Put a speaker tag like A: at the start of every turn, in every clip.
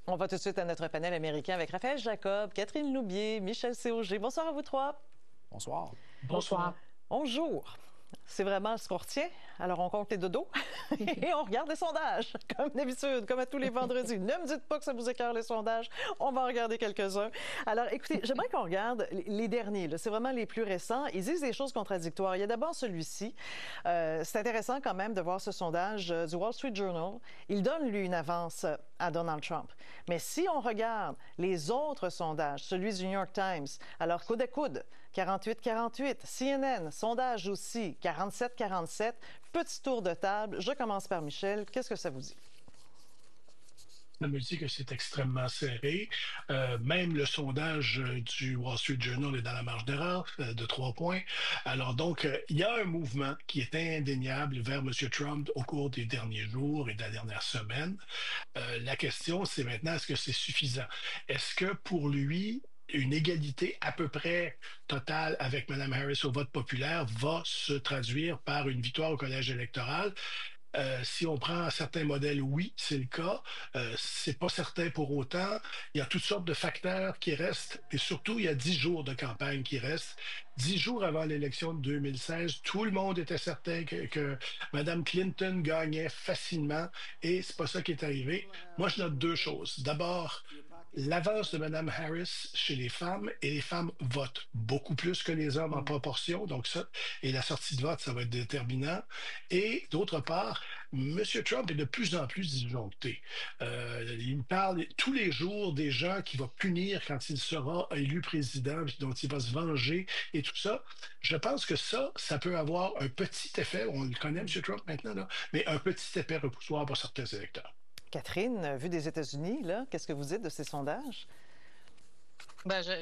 A: On va tout de suite à notre panel américain avec Raphaël Jacob, Catherine Loubier, Michel Cauger. Bonsoir à vous trois.
B: Bonsoir.
C: Bonsoir.
A: Bonjour. C'est vraiment ce qu'on retient. Alors, on compte les dodos et on regarde les sondages, comme d'habitude, comme à tous les vendredis. Ne me dites pas que ça vous écœure, les sondages. On va en regarder quelques-uns. Alors, écoutez, j'aimerais qu'on regarde les derniers. C'est vraiment les plus récents. Ils disent des choses contradictoires. Il y a d'abord celui-ci. C'est intéressant quand même de voir ce sondage du Wall Street Journal. Il donne, lui, une avance à Donald Trump. Mais si on regarde les autres sondages, celui du New York Times, alors coude à coude, 48-48, CNN, sondage aussi, 47-47, petit tour de table. Je commence par Michel. Qu'est-ce que ça vous dit?
C: Ça me dit que c'est extrêmement serré. Même le sondage du Wall Street Journal est dans la marge d'erreur de 3 points. Alors donc, il y a un mouvement qui est indéniable vers M. Trump au cours des derniers jours et de la dernière semaine. La question, c'est maintenant, est-ce que c'est suffisant? Est-ce que pour lui, une égalité à peu près totale avec Mme Harris au vote populaire va se traduire par une victoire au collège électoral? Si on prend certains modèles, oui, c'est le cas. C'est pas certain pour autant. Il y a toutes sortes de facteurs qui restent et surtout, il y a 10 jours de campagne qui restent. 10 jours avant l'élection de 2016, tout le monde était certain que Mme Clinton gagnait facilement et c'est pas ça qui est arrivé. Moi, je note deux choses. D'abord, l'avance de Mme Harris chez les femmes et les femmes votent beaucoup plus que les hommes en proportion. Donc ça, et la sortie de vote, ça va être déterminant. Et d'autre part, M. Trump est de plus en plus disjoncté. Il parle tous les jours des gens qu'il va punir quand il sera élu président, dont il va se venger et tout ça. Je pense que ça peut avoir un petit effet, on le connaît, M. Trump maintenant, là, mais un petit effet repoussoir pour certains électeurs.
A: Catherine, vu des États-Unis, là, qu'est-ce que vous dites de ces sondages?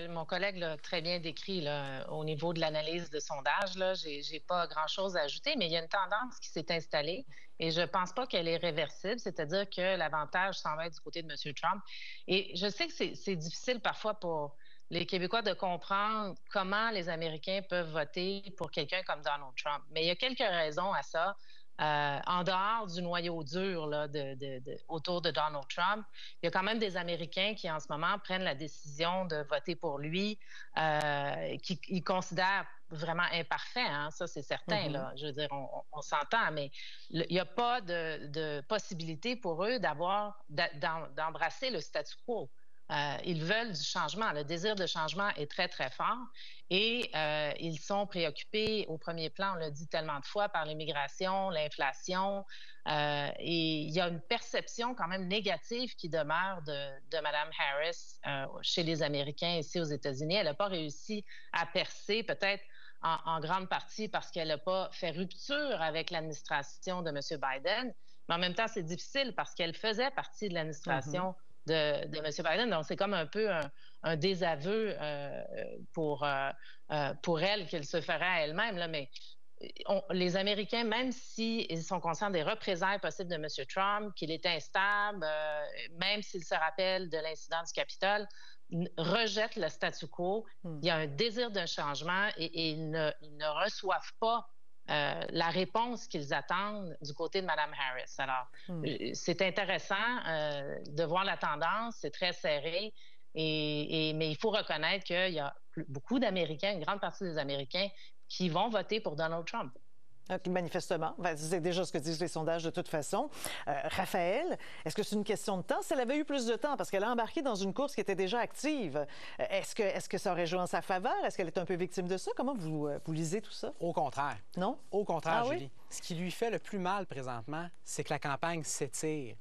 D: Mon collègue l'a très bien décrit là, au niveau de l'analyse de sondage. Là, j'ai pas grand-chose à ajouter, mais il y a une tendance qui s'est installée et je pense pas qu'elle est réversible, c'est-à-dire que l'avantage s'en va être du côté de M. Trump. Et je sais que c'est difficile parfois pour les Québécois de comprendre comment les Américains peuvent voter pour quelqu'un comme Donald Trump. Mais il y a quelques raisons à ça. En dehors du noyau dur là, autour de Donald Trump, il y a quand même des Américains qui, en ce moment, prennent la décision de voter pour lui, qu'ils considèrent vraiment imparfait, hein? Ça, c'est certain. Là. Je veux dire, on s'entend, mais il n'y a pas de possibilité pour eux d'embrasser le statu quo. Ils veulent du changement. Le désir de changement est très, très fort et ils sont préoccupés au premier plan, on l'a dit tellement de fois, par l'immigration, l'inflation et il y a une perception quand même négative qui demeure de Mme Harris chez les Américains ici aux États-Unis. Elle n'a pas réussi à percer, peut-être en grande partie parce qu'elle n'a pas fait rupture avec l'administration de M. Biden, mais en même temps, c'est difficile parce qu'elle faisait partie de l'administration de M. Biden. Donc, c'est comme un peu un désaveu pour elle qu'elle se ferait à elle-même. Là. Mais les Américains, même s'ils sont conscients des représailles possibles de M. Trump, qu'il est instable, même s'ils se rappellent de l'incident du Capitole, rejettent le statu quo. Il y a un désir d'un changement et ils ne reçoivent pas la réponse qu'ils attendent du côté de Mme Harris. Alors, c'est intéressant de voir la tendance, c'est très serré, mais il faut reconnaître qu'il y a beaucoup d'Américains, une grande partie des Américains, qui vont voter pour Donald Trump.
A: Manifestement. C'est déjà ce que disent les sondages de toute façon. Raphaël, est-ce que c'est une question de temps? Si elle avait eu plus de temps, parce qu'elle a embarqué dans une course qui était déjà active, est-ce que ça aurait joué en sa faveur? Est-ce qu'elle est un peu victime de ça? Comment vous lisez tout ça?
B: Au contraire.
A: Non?
B: Au contraire,
A: Julie.
B: Oui? Ce qui lui fait le plus mal présentement, c'est que la campagne s'étire.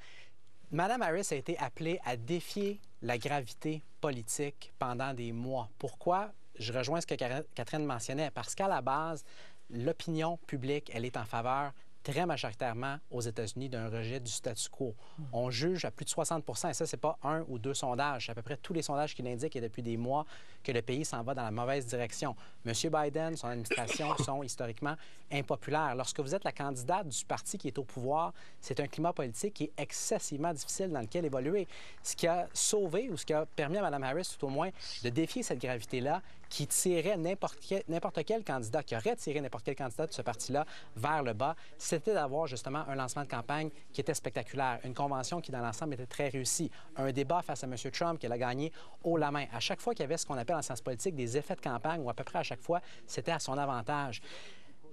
B: Mme Harris a été appelée à défier la gravité politique pendant des mois. Pourquoi? Je rejoins ce que Catherine mentionnait, parce qu'à la base, l'opinion publique, elle est en faveur très majoritairement aux États-Unis d'un rejet du statu quo. On juge à plus de 60 et ça, c'est pas un ou deux sondages. C'est à peu près tous les sondages qui l'indiquent et depuis des mois que le pays s'en va dans la mauvaise direction. M. Biden, son administration sont historiquement impopulaires. Lorsque vous êtes la candidate du parti qui est au pouvoir, c'est un climat politique qui est excessivement difficile dans lequel évoluer. Ce qui a sauvé ou ce qui a permis à Mme Harris, tout au moins, de défier cette gravité-là qui tirait n'importe quel candidat, qui aurait tiré n'importe quel candidat de ce parti-là vers le bas, c'était d'avoir justement un lancement de campagne qui était spectaculaire, une convention qui, dans l'ensemble, était très réussie, un débat face à M. Trump qu'elle a gagné haut la main. À chaque fois qu'il y avait ce qu'on appelle en sciences politiques des effets de campagne, ou à peu près à chaque fois, c'était à son avantage.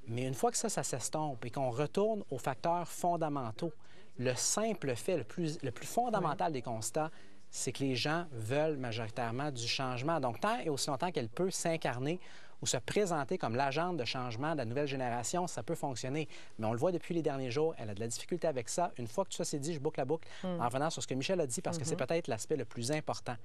B: Mais une fois que ça s'estompe et qu'on retourne aux facteurs fondamentaux, le simple fait, le plus fondamental des constats, c'est que les gens veulent majoritairement du changement. Donc, tant et aussi longtemps qu'elle peut s'incarner ou se présenter comme l'agente de changement de la nouvelle génération, ça peut fonctionner. Mais on le voit depuis les derniers jours, elle a de la difficulté avec ça. Une fois que tout ça s'est dit, je boucle la boucle en revenant sur ce que Michel a dit, parce que c'est peut-être l'aspect le plus important.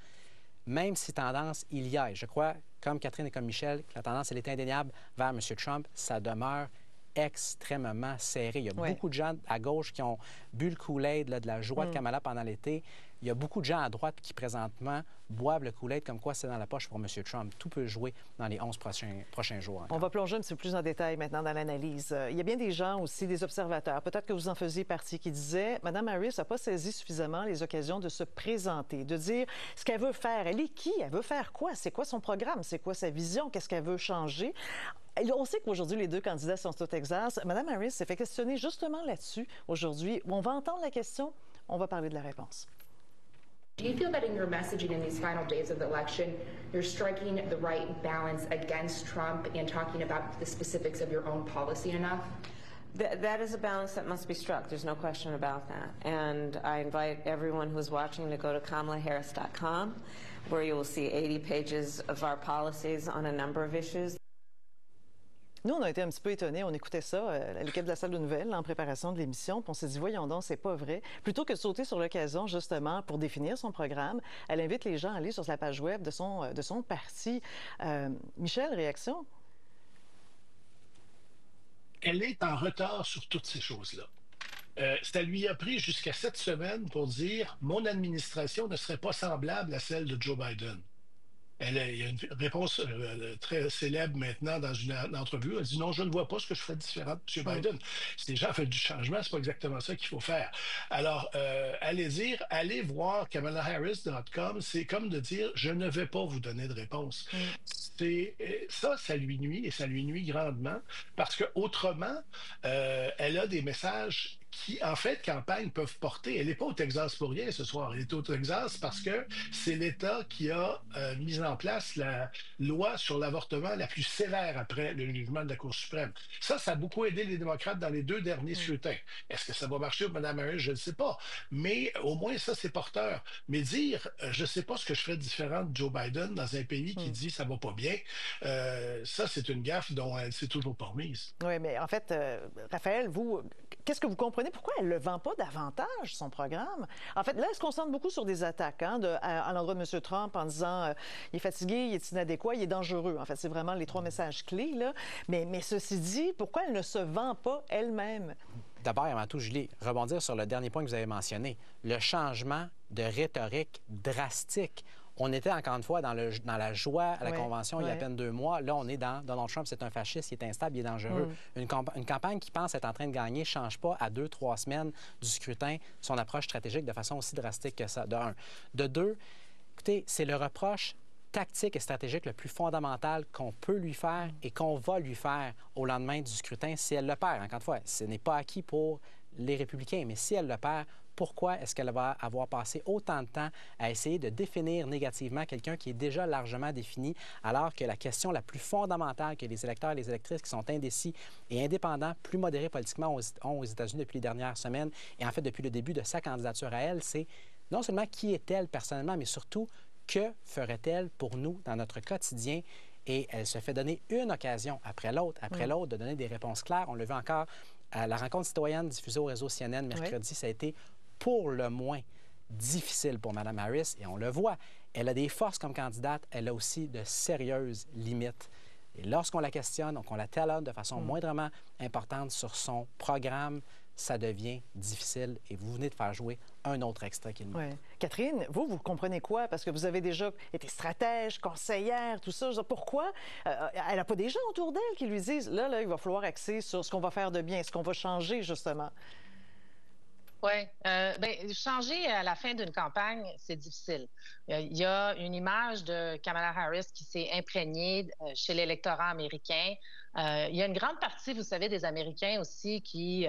B: Même si tendance il y a, et je crois, comme Catherine et comme Michel, que la tendance, elle est indéniable vers M. Trump, ça demeure extrêmement serré. Il y a beaucoup de gens à gauche qui ont bu le Kool-Aid de la joie de Kamala pendant l'été. Il y a beaucoup de gens à droite qui, présentement, boivent le Kool-Aid comme quoi c'est dans la poche pour M. Trump. Tout peut jouer dans les 11 prochains jours. Encore.
A: On va plonger un petit peu plus en détail maintenant dans l'analyse. Il y a bien des gens aussi, des observateurs, peut-être que vous en faisiez partie, qui disaient « Mme Harris n'a pas saisi suffisamment les occasions de se présenter, de dire ce qu'elle veut faire. Elle est qui? Elle veut faire quoi? C'est quoi son programme? C'est quoi sa vision? Qu'est-ce qu'elle veut changer? » On sait qu'aujourd'hui, les deux candidats sont au Texas. Mme Harris s'est fait questionner justement là-dessus aujourd'hui. On va entendre la question, on va parler de la réponse.
E: Do you feel that in your messaging in these final days of the election, you're striking the right balance against Trump and talking about the specifics of your own policy enough?
F: That is a balance that must be struck. There's no question about that. And I invite everyone who's watching to go to KamalaHarris.com, where you will see 80 pages of our policies on a number of issues.
A: Nous, on a été un petit peu étonnés. On écoutait ça, l'équipe de la salle de nouvelles, en préparation de l'émission. Puis on s'est dit, voyons donc, c'est pas vrai. Plutôt que de sauter sur l'occasion, justement, pour définir son programme, elle invite les gens à aller sur la page web de son parti. Michel, réaction?
C: Elle est en retard sur toutes ces choses-là. Ça lui a pris jusqu'à 7 semaines pour dire « Mon administration ne serait pas semblable à celle de Joe Biden ». Il y a une réponse très célèbre maintenant dans une entrevue. Elle dit non, je ne vois pas ce que je ferais différent de M. Biden. Si les gens font du changement, c'est pas exactement ça qu'il faut faire. Alors, allez voir KamalaHarris.com, c'est comme de dire je ne vais pas vous donner de réponse. Ça lui nuit et ça lui nuit grandement parce que autrement, elle a des messages qui, en fait, campagne peuvent porter. Elle n'est pas au Texas pour rien ce soir. Elle est au Texas parce que c'est l'État qui a mis en place la loi sur l'avortement la plus sévère après le jugement de la Cour suprême. Ça a beaucoup aidé les démocrates dans les 2 derniers scrutins. Est-ce que ça va marcher pour Mme Harris? Je ne sais pas. Mais au moins, ça, c'est porteur. Mais dire, je ne sais pas ce que je ferais différent de Joe Biden dans un pays qui dit ça va pas bien, ça, c'est une gaffe dont elle s'est toujours pas remise.
A: Oui, mais en fait, Raphaël, vous, qu'est-ce que vous comprenez? Pourquoi elle ne le vend pas davantage, son programme? En fait, là, elle se concentre beaucoup sur des attaques à l'endroit de M. Trump en disant il est fatigué, il est inadéquat, il est dangereux. En fait, c'est vraiment les 3 messages clés, là. Mais ceci dit, pourquoi elle ne se vend pas elle-même?
B: D'abord, avant tout, Julie, rebondir sur le dernier point que vous avez mentionné, le changement de rhétorique drastique. On était encore une fois dans la joie à la Convention il y a à peine 2 mois. Là, on est dans Donald Trump, c'est un fasciste, il est instable, il est dangereux. Une campagne qui pense être en train de gagner ne change pas à 2-3 semaines du scrutin son approche stratégique de façon aussi drastique que ça, de 1. De 2, écoutez, c'est le reproche tactique et stratégique le plus fondamental qu'on peut lui faire et qu'on va lui faire au lendemain du scrutin si elle le perd. Encore une fois, ce n'est pas acquis pour les républicains, mais si elle le perd, pourquoi est-ce qu'elle va avoir passé autant de temps à essayer de définir négativement quelqu'un qui est déjà largement défini, alors que la question la plus fondamentale que les électeurs et les électrices qui sont indécis et indépendants, plus modérés politiquement ont aux États-Unis depuis les dernières semaines, et en fait depuis le début de sa candidature à elle, c'est non seulement qui est-elle personnellement, mais surtout que ferait-elle pour nous dans notre quotidien? Et elle se fait donner une occasion après l'autre, de donner des réponses claires. On le vu encore à la rencontre citoyenne diffusée au réseau CNN mercredi, ça a été pour le moins difficile pour Mme Harris, et on le voit. Elle a des forces comme candidate, elle a aussi de sérieuses limites. Et lorsqu'on la questionne, qu'on la talonne de façon moindrement importante sur son programme, ça devient difficile. Et vous venez de faire jouer un autre extrait qu'il montre.
A: Ouais. Catherine, vous comprenez quoi? Parce que vous avez déjà été stratège, conseillère, tout ça. Pourquoi elle n'a pas des gens autour d'elle qui lui disent, là, il va falloir axer sur ce qu'on va faire de bien, ce qu'on va changer, justement?
D: Oui. Changer à la fin d'une campagne, c'est difficile. Il y a une image de Kamala Harris qui s'est imprégnée chez l'électorat américain. Il y a une grande partie, vous savez, des Américains aussi qui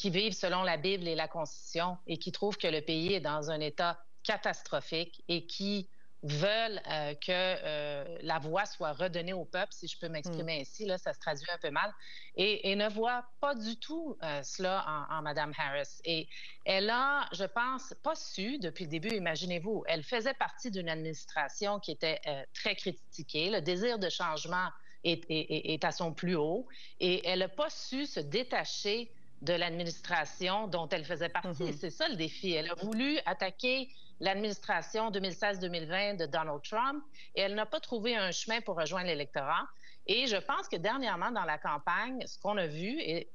D: vivent selon la Bible et la Constitution et qui trouvent que le pays est dans un état catastrophique et qui veulent que la voix soit redonnée au peuple, si je peux m'exprimer ainsi, là, ça se traduit un peu mal, et ne voient pas du tout cela en Mme Harris. Et elle a, je pense, pas su depuis le début, imaginez-vous, elle faisait partie d'une administration qui était très critiquée. Le désir de changement est à son plus haut et elle n'a pas su se détacher de l'administration dont elle faisait partie. C'est ça le défi. Elle a voulu attaquer l'administration 2016-2020 de Donald Trump et elle n'a pas trouvé un chemin pour rejoindre l'électorat. Et je pense que dernièrement, dans la campagne, ce qu'on a vu, et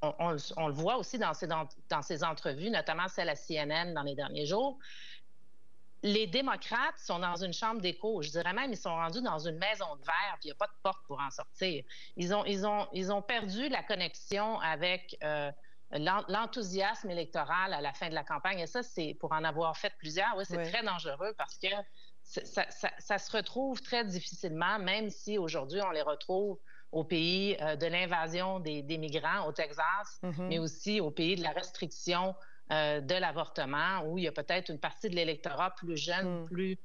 D: on le voit aussi dans ses entrevues, notamment celle à CNN dans les derniers jours, les démocrates sont dans une chambre d'écho. Je dirais même, ils sont rendus dans une maison de verre, puis il n'y a pas de porte pour en sortir. Ils ont perdu la connexion avec l'enthousiasme électoral à la fin de la campagne. Et ça, c'est pour en avoir fait plusieurs. Oui, c'est très dangereux parce que ça se retrouve très difficilement, même si aujourd'hui, on les retrouve au pays de l'invasion des migrants au Texas, mais aussi au pays de la restriction de l'avortement, où il y a peut-être une partie de l'électorat plus jeune, plus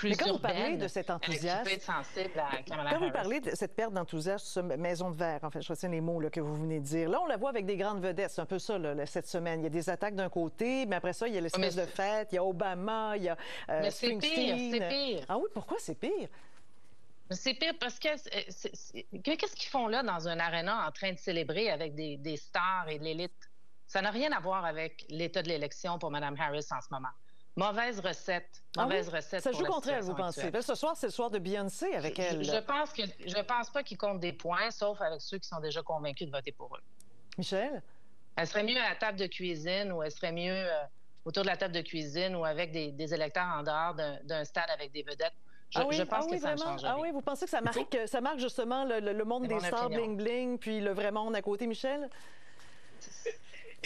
A: Mais quand
D: urbaine,
A: vous parlez de cet enthousiasme,
D: qui peut être sensible à Kamala
A: quand
D: Harris.
A: vous parlez de cette perte d'enthousiasme, maison de verre, en fait, je retiens les mots là, que vous venez de dire. Là, on la voit avec des grandes vedettes. C'est un peu ça, là, cette semaine. Il y a des attaques d'un côté, mais après ça, il y a l'espèce de fête, il y a Obama, il y a
D: mais
A: Springsteen.
D: C'est pire.
A: Ah oui, pourquoi c'est pire?
D: C'est pire parce que qu'est-ce qu'ils font là dans un aréna en train de célébrer avec des stars et de l'élite? Ça n'a rien à voir avec l'état de l'élection pour Mme Harris en ce moment. Mauvaise recette. Mauvaise recette.
A: Ça
D: pour
A: joue
D: la
A: contre elle, vous
D: situation
A: pensez?
D: actuelle.
A: Là, ce soir, c'est le soir de Beyoncé avec elle.
D: Je pense pas qu'ils comptent des points, sauf avec ceux qui sont déjà convaincus de voter pour eux.
A: Michel?
D: Elle serait mieux à la table de cuisine ou elle serait mieux autour de la table de cuisine ou avec des électeurs en dehors d'un stade avec des vedettes. Je pense que ça ne change rien.
A: Ah oui, vous pensez que ça marque justement le monde des stars bling-bling, puis le vrai monde à côté, Michel?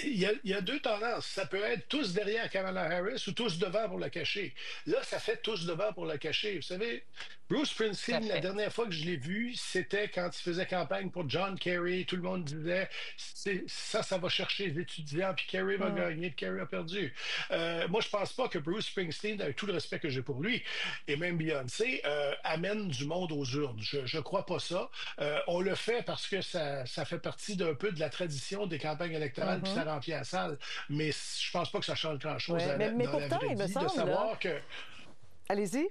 C: Il y a deux tendances. Ça peut être tous derrière Kamala Harris ou tous devant pour la cacher. Là, ça fait tous devant pour la cacher. Vous savez, Bruce Springsteen, la dernière fois que je l'ai vu, c'était quand il faisait campagne pour John Kerry. Tout le monde disait, ça va chercher les étudiants, puis Kerry va gagner, puis Kerry a perdu. Moi, je pense pas que Bruce Springsteen, avec tout le respect que j'ai pour lui, et même Beyoncé, amène du monde aux urnes. Je crois pas ça. On le fait parce que ça fait partie d'un peu de la tradition des campagnes électorales, puis ça remplit la salle. Mais je pense pas que ça change grand-chose dans
A: mais
C: la
A: pourtant,
C: vraie
A: il me
C: vie,
A: semble,
C: de savoir que...
A: Allez-y.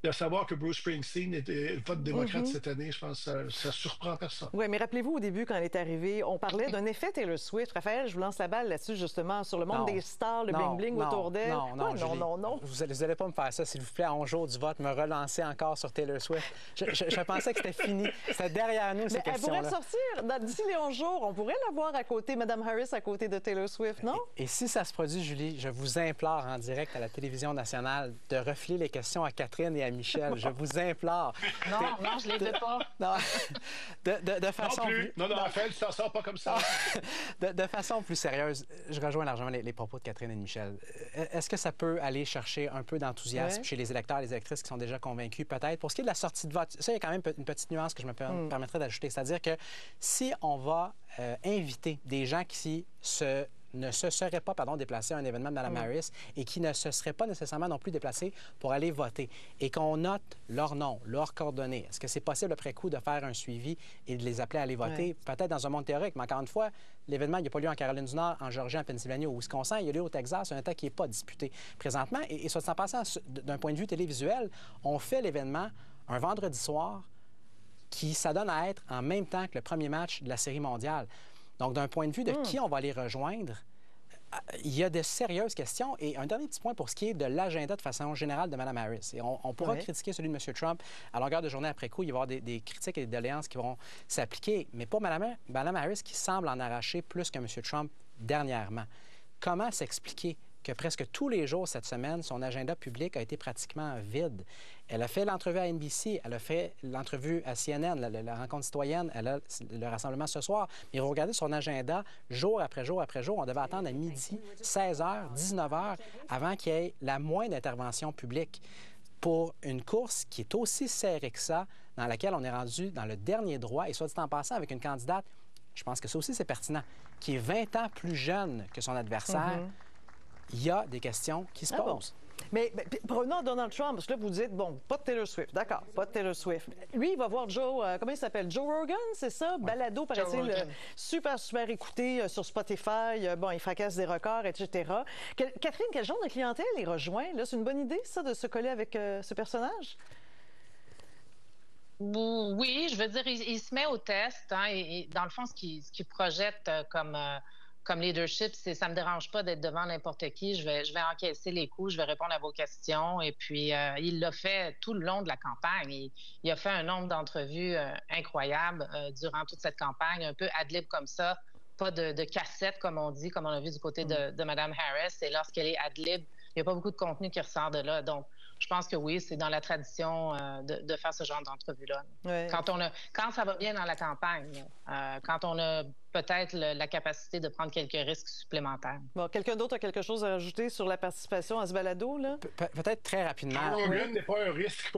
C: De savoir que Bruce Springsteen vote démocrate cette année, je pense que ça surprend personne.
A: Oui, mais rappelez-vous, au début, quand elle est arrivée, on parlait d'un effet Taylor Swift. Raphaël, je vous lance la balle là-dessus, justement, sur le monde des stars, le bling-bling autour d'elle. Non.
B: Vous n'allez pas me faire ça, s'il vous plaît, à 11 jours du vote, me relancer encore sur Taylor Swift. Je pensais que c'était fini. C'était derrière nous, ces questions-là.
A: Elle pourrait sortir d'ici les 11 jours. On pourrait la voir à côté, Mme Harris, à côté de Taylor Swift, non?
B: Et si ça se produit, Julie, je vous implore en direct à la télévision nationale de refiler les questions à Catherine et à Michel. Je vous implore.
D: Non, je les veux pas.
B: Non, de façon
C: non plus. Non, Raphaël, tu t'en sors pas comme ça.
B: De façon plus sérieuse, je rejoins largement les propos de Catherine et de Michel. Est-ce que ça peut aller chercher un peu d'enthousiasme chez les électeurs et les électrices qui sont déjà convaincus, peut-être? Pour ce qui est de la sortie de vote, ça, il y a quand même une petite nuance que je me permettrais d'ajouter. C'est-à-dire que si on va inviter des gens qui ne se seraient pas déplacés à un événement de Mme Harris et qui ne se seraient pas nécessairement non plus déplacés pour aller voter et qu'on note leur nom, leurs coordonnées. Est-ce que c'est possible après coup de faire un suivi et de les appeler à aller voter? Peut-être dans un monde théorique, mais encore une fois, l'événement, il n'a pas lieu en Caroline du Nord, en Géorgie, en Pennsylvanie ou au Wisconsin. Il a lieu au Texas, un État qui n'est pas disputé présentement. Et soit en passant, d'un point de vue télévisuel, on fait l'événement un vendredi soir qui s'adonne à être en même temps que le premier match de la Série mondiale. Donc, d'un point de vue de qui on va aller rejoindre, il y a de sérieuses questions. Et un dernier petit point pour ce qui est de l'agenda de façon générale de Mme Harris. Et on pourra critiquer celui de M. Trump à longueur de journée après coup. Il va y avoir des critiques et des doléances qui vont s'appliquer. Mais pour Mme Harris, qui semble en arracher plus que M. Trump dernièrement, comment s'expliquer que presque tous les jours cette semaine, son agenda public a été pratiquement vide. Elle a fait l'entrevue à NBC, elle a fait l'entrevue à CNN, la rencontre citoyenne, elle a le rassemblement ce soir. Mais vous regardez son agenda, jour après jour après jour, on devait attendre à midi, 16h, 19h, avant qu'il y ait la moindre intervention publique pour une course qui est aussi serrée que ça, dans laquelle on est rendu dans le dernier droit, et soit dit en passant, avec une candidate, je pense que ça aussi c'est pertinent, qui est 20 ans plus jeune que son adversaire. Il y a des questions qui se posent.
A: Mais prenons Donald Trump, parce que là, vous dites, bon, pas de Taylor Swift. D'accord, pas de Taylor Swift. Lui, il va voir Joe, comment il s'appelle? Joe Rogan, c'est ça? Ouais. Balado, paraît-il, super, super écouté sur Spotify. Bon, il fracasse des records, etc. Catherine, quel genre de clientèle il rejoint? Là, c'est une bonne idée, ça, de se coller avec ce personnage?
D: Oui, je veux dire, il se met au test. Hein, et dans le fond, ce qu'il projette comme leadership, c'est ça me dérange pas d'être devant n'importe qui. Je vais encaisser les coups, je vais répondre à vos questions. Et puis, il l'a fait tout le long de la campagne. Il a fait un nombre d'entrevues incroyables durant toute cette campagne, un peu ad lib comme ça, pas de cassette, comme on dit, comme on a vu du côté de Mme Harris. Et lorsqu'elle est ad lib, il n'y a pas beaucoup de contenu qui ressort de là. Donc, je pense que oui, c'est dans la tradition de faire ce genre d'entrevue-là. Oui. Quand ça va bien dans la campagne, quand on a peut-être la capacité de prendre quelques risques supplémentaires.
A: Bon, quelqu'un d'autre a quelque chose à rajouter sur la participation à ce balado, là?
B: Peut-être très rapidement.
C: Joe Rogan n'est pas un risque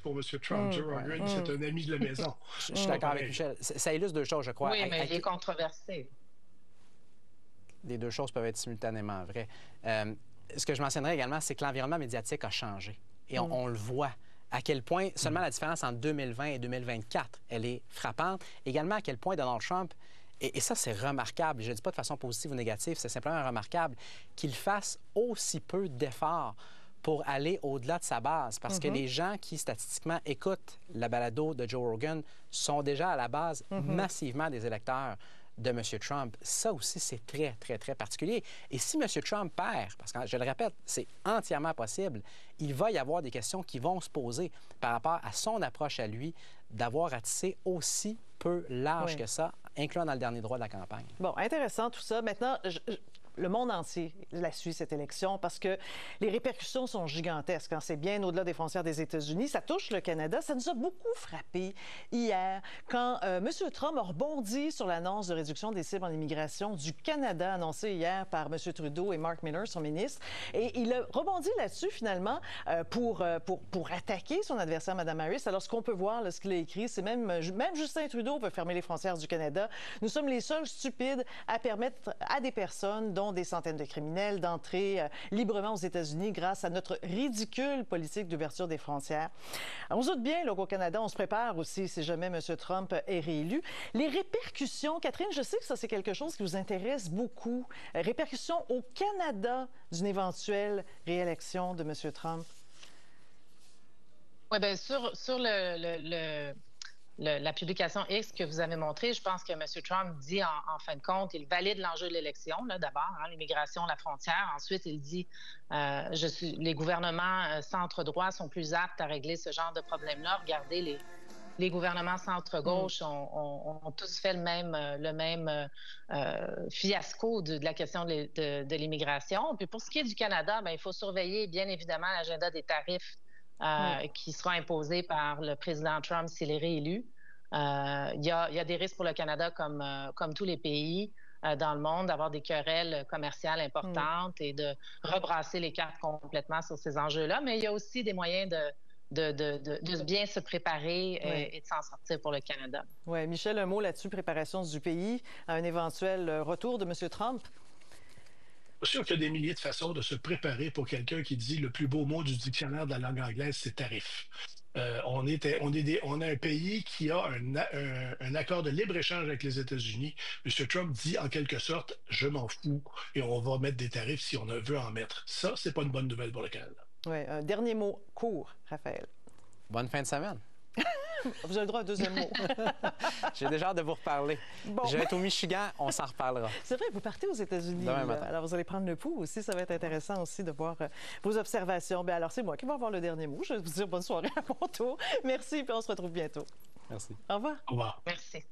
C: pour M. Trump. Joe Rogan, c'est un ami de la maison.
B: Je suis d'accord avec Michel. Ça illustre deux choses, je crois.
D: Oui, mais il est controversé.
B: Les deux choses peuvent être simultanément vraies. Ce que je mentionnerais également, c'est que l'environnement médiatique a changé. Et on le voit. À quel point seulement la différence entre 2020 et 2024, elle est frappante. Également, à quel point Donald Trump, et ça, c'est remarquable, je ne dis pas de façon positive ou négative, c'est simplement remarquable, qu'il fasse aussi peu d'efforts pour aller au-delà de sa base. Parce que les gens qui, statistiquement, écoutent la balado de Joe Rogan sont déjà à la base massivement des électeurs de M. Trump. Ça aussi, c'est très, très, très particulier. Et si M. Trump perd, parce que, je le répète, c'est entièrement possible, il va y avoir des questions qui vont se poser par rapport à son approche à lui d'avoir ratissé aussi peu large que ça, incluant dans le dernier droit de la campagne.
A: Bon, intéressant tout ça. Maintenant, le monde entier la suit, cette élection, parce que les répercussions sont gigantesques. Hein. C'est bien au-delà des frontières des États-Unis. Ça touche le Canada. Ça nous a beaucoup frappé hier quand M. Trump a rebondi sur l'annonce de réduction des cibles en immigration du Canada, annoncée hier par M. Trudeau et Mark Miller, son ministre. Et il a rebondi là-dessus, finalement, pour attaquer son adversaire, Mme Harris. Alors, ce qu'on peut voir, là, ce qu'il a écrit, c'est même Justin Trudeau veut fermer les frontières du Canada. Nous sommes les seuls stupides à permettre à des personnes, dont des centaines de criminels, d'entrer librement aux États-Unis grâce à notre ridicule politique d'ouverture des frontières. On se doute bien qu'au Canada, on se prépare aussi si jamais M. Trump est réélu. Les répercussions, Catherine, je sais que ça, c'est quelque chose qui vous intéresse beaucoup. Répercussions au Canada d'une éventuelle réélection de M. Trump.
D: Oui, bien, sur la publication X que vous avez montrée, je pense que M. Trump dit en fin de compte, il valide l'enjeu de l'élection, d'abord, hein, l'immigration, la frontière. Ensuite, il dit les gouvernements centre-droit sont plus aptes à régler ce genre de problème-là. Regardez, les gouvernements centre-gauche ont tous fait le même fiasco de la question de l'immigration. Puis pour ce qui est du Canada, bien, il faut surveiller bien évidemment l'agenda des tarifs qui sera imposé par le président Trump s'il est réélu. Il y a des risques pour le Canada comme tous les pays dans le monde d'avoir des querelles commerciales importantes et de rebrasser les cartes complètement sur ces enjeux-là. Mais il y a aussi des moyens de bien se préparer et de s'en sortir pour le Canada.
A: Oui, Michel, un mot là-dessus, préparation du pays à un éventuel retour de M. Trump?
C: Je suis sûr qu'il y a des milliers de façons de se préparer pour quelqu'un qui dit le plus beau mot du dictionnaire de la langue anglaise, c'est tarif. On a un pays qui a un accord de libre-échange avec les États-Unis. M. Trump dit en quelque sorte, je m'en fous et on va mettre des tarifs si on veut en mettre. Ça, c'est pas une bonne nouvelle pour le Canada.
A: Oui, un dernier mot court, Raphaël.
B: Bonne fin de semaine.
A: Vous avez le droit à un deuxième mot.
B: J'ai déjà hâte de vous reparler. Bon. Je vais être au Michigan, on s'en reparlera.
A: C'est vrai, vous partez aux États-Unis. Alors, vous allez prendre le pouls aussi. Ça va être intéressant aussi de voir vos observations. Bien, alors, c'est moi qui vais avoir le dernier mot. Je vais vous dire bonne soirée à mon tour. Merci, puis on se retrouve bientôt.
B: Merci.
A: Au revoir.
C: Au revoir.
D: Merci.